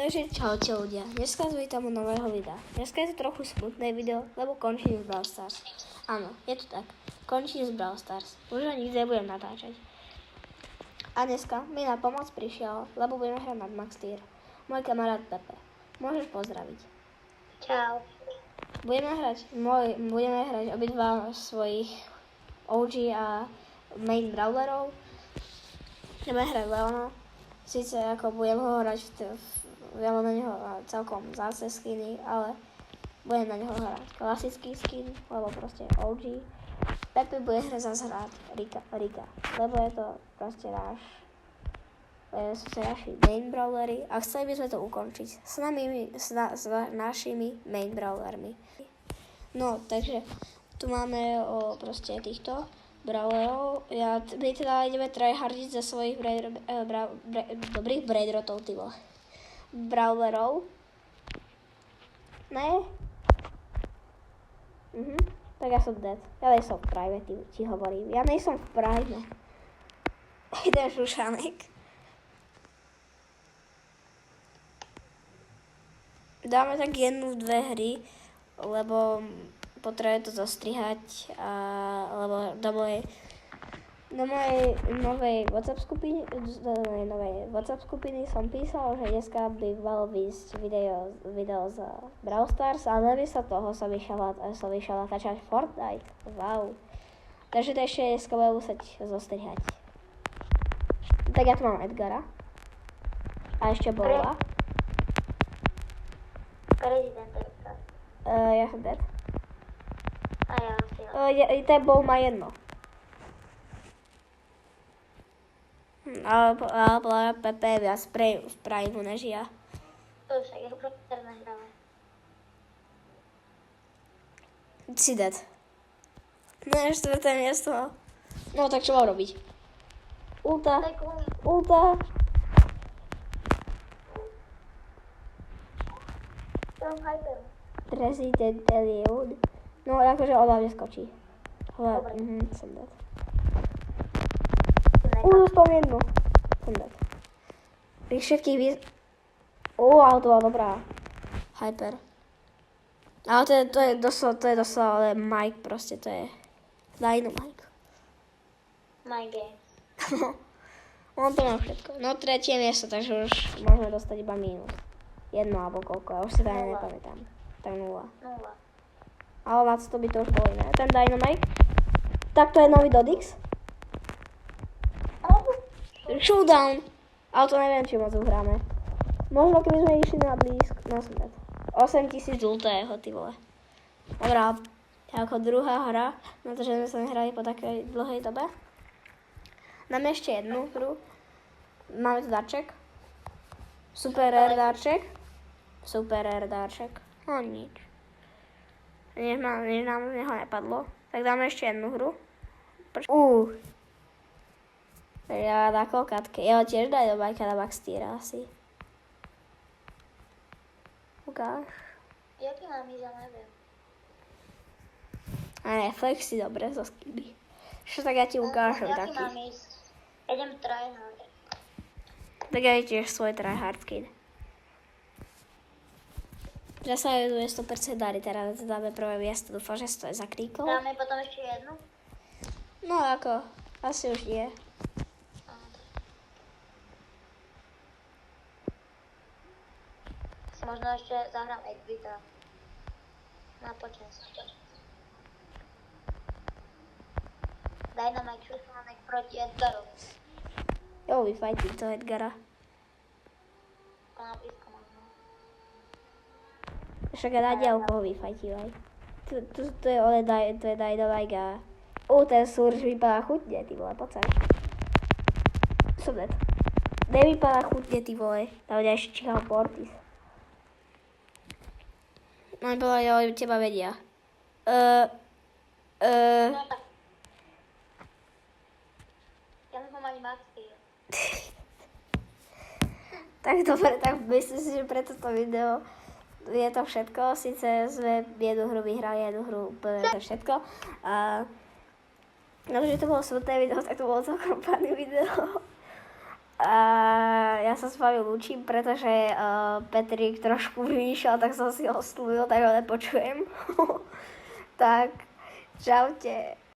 Takže čaute ľudia, dneska z vítam u nového videa. Dneska je to trochu smutné video, lebo končím z Brawl Stars. Áno, je to tak, končím z Brawl Stars, už ho nikdy nebudem natáčať. A dneska mi na pomoc prišiel, lebo budeme hrať nad Max Tier. Môj kamarát Pepe, môžeš pozdraviť. Čau. Budeme hrať obidva svojich OG a main brawlerov. Budeme hrať Leona. Sice ako budem ho hrať veľa na neho celkom zácne skiny, ale budem na neho hrať klasický skin, lebo proste OG. Pepe bude zase hrať Rika, lebo je to proste sú to naši main brawlery a chceli by sme to ukončiť s našimi main brawlermi. No, takže tu máme proste týchto brawlerov. My teda ideme tryhardiť za svojich dobrých braidrotov, ty vole. Brawlerov. Ne? Tak ja som dead. Ja nejsom v prime, ti hovorím. Ja nejsom v prime. Jeden šušanek. Dáme tak jednu, dve hry, lebo potrebujem to zostrihať, lebo do mojej novej WhatsApp skupiny som písal, že dneska by malo výjsť video z Brawl Stars, ale namiesto toho som išiel natáčať Fortnite. Wow. Takže to ešte dneska budem musieť zostrihať. Tak ja tu mám Edgara. A ešte Bola. Ja som dead. A ja si Ten Bol má jedno. Ale Pepe je viac v prime než ja. To však je super nahráme. Si dead. Ne, štvrté miesto. No tak čo mám robiť? Ulta. Som hyper. President Eliud. No akože oba mne skočí. Som dead. Dostal jednu. Som dead. Všetkých ale to bola dobrá. Hyper. Ale to je doslova Mike proste, to je Dynamite. My game. On to má všetko. No tretie miesto, takže už môžeme dostať iba mínus. Jedno alebo koľko, ja už si to ani nepamätám. Tak 0. Ale na to by to už bolo iné. Ten Dynamite. Tak to je nový Dodix. Showdown. Ale to neviem, či moc uhráme. Možno keby sme išli na blízko. No som dead. 8000 žltého, ty vole. Dobrá. Ako druhá hra, na to, že sme sa nehrali po takej dlhej dobe. Dáme ešte jednu hru. Máme tu darček. Super rare darček. No nič. Než nám neho nepadlo. Tak dáme ešte jednu hru. Ja na kokatke. Ja ho tiež daj do bajka na Max Tier asi. Ukáž. Jaký mám ísť, neviem. A ne, flexi dobre zo skiny. Čo tak ja ti ukážem taký. Jaký mám ísť? Idem tryhard. Tak ja tiež svoj tryhard skin. Že sa ju 100% darí, teraz dáme prvé miesto, dúfam, že to je za kríkov. Dáme potom ešte jednu? No ako, asi už nie. Možno ešte zahrám Edvita. Na počas. Dynamite šušánek proti Edgaru. Jo, vyfajtí to Edgara. To na blízko možno. Však ja na diaľku ho vyfajtívaj. To je Dynamite a... ten Surge vypadá chutne, ty vole, poď sem. Som dead. Nevypadá chutne, ty vole. Tam ešte číhal Portis. No ale teba vedia. No tak. Ja nemám ani Max Tier. Tak dobre, tak myslím si, že pre toto video je to všetko. Sice sme jednu hru vyhrali, jednu hru úplne to všetko. No, že to bolo smutné video, tak to bolo celkom pádne video. A ja sa s vami lúčim, pretože Petrik trošku vyššal, tak som si ho slúbil, tak ho nepočujem. Tak, čaute.